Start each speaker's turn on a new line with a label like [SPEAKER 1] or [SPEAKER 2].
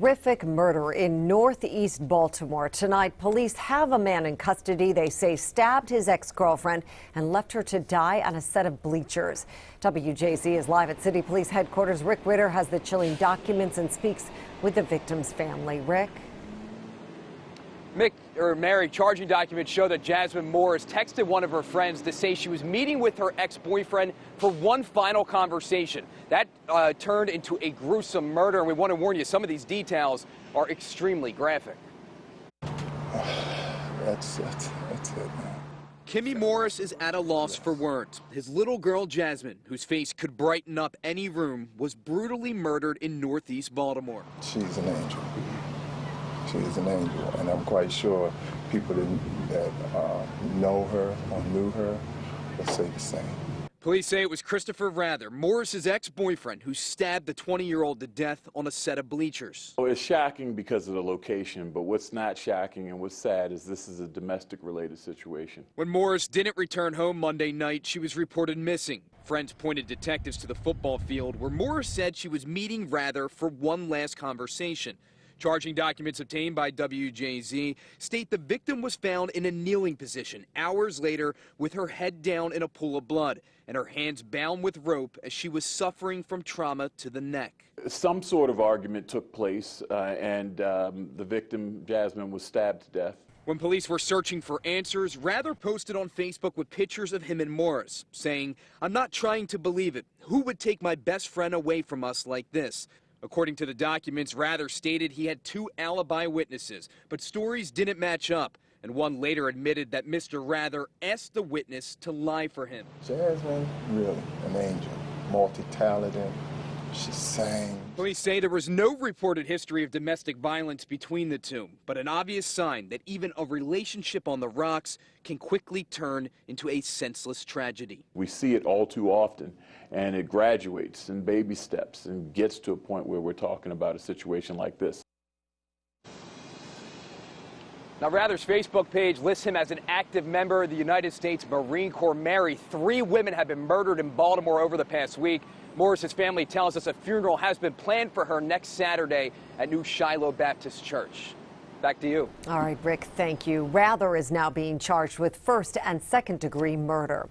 [SPEAKER 1] horrific murder in northeast Baltimore. Tonight, police have a man in custody they say stabbed his ex-girlfriend and left her to die on a set of bleachers. WJZ is live at City Police Headquarters. Rick Ritter has the chilling documents and speaks with the victim's family. Rick?
[SPEAKER 2] Mary, charging documents show that Jasmine Morris texted one of her friends to say she was meeting with her ex-boyfriend for one final conversation. That turned into a gruesome murder, and we want to warn you, some of these details are extremely graphic.
[SPEAKER 3] That's it, man.
[SPEAKER 2] Kimmy Morris is at a loss for words. His little girl, Jasmine, whose face could brighten up any room, was brutally murdered in northeast Baltimore.
[SPEAKER 3] She's an angel. She's an angel, and I'm quite sure people that know her or knew her will say the same.
[SPEAKER 2] Police say it was Christopher Rather, Morris's ex-boyfriend, who stabbed the 20-year-old to death on a set of bleachers.
[SPEAKER 4] Well, it's shocking because of the location, but what's not shocking and what's sad is this is a domestic-related situation.
[SPEAKER 2] When Morris didn't return home Monday night, she was reported missing. Friends pointed detectives to the football field where Morris said she was meeting Rather for one last conversation. Charging documents obtained by WJZ state the victim was found in a kneeling position hours later with her head down in a pool of blood and her hands bound with rope as she was suffering from trauma to the neck.
[SPEAKER 4] Some sort of argument took place and the victim, Jasmine, was stabbed to death.
[SPEAKER 2] When police were searching for answers, Rather posted on Facebook with pictures of him and Morris, saying, "I'm not trying to believe it. Who would take my best friend away from us like this?" According to the documents, Rather stated he had two alibi witnesses, but stories didn't match up, and one later admitted that Mr. Rather asked the witness to lie for him.
[SPEAKER 3] Jasmine, really, an angel, multi-talented. She sang.
[SPEAKER 2] Police say there was no reported history of domestic violence between the two, but an obvious sign that even a relationship on the rocks can quickly turn into a senseless tragedy.
[SPEAKER 4] We see it all too often, and it graduates in baby steps and gets to a point where we're talking about a situation like this.
[SPEAKER 2] Now, Rather's Facebook page lists him as an active member of the United States Marine Corps. Mary, 3 women have been murdered in Baltimore over the past week. Morris's family tells us a funeral has been planned for her next Saturday at New Shiloh Baptist Church. Back to you.
[SPEAKER 1] All right, Rick, thank you. Rather is now being charged with first and second degree murder.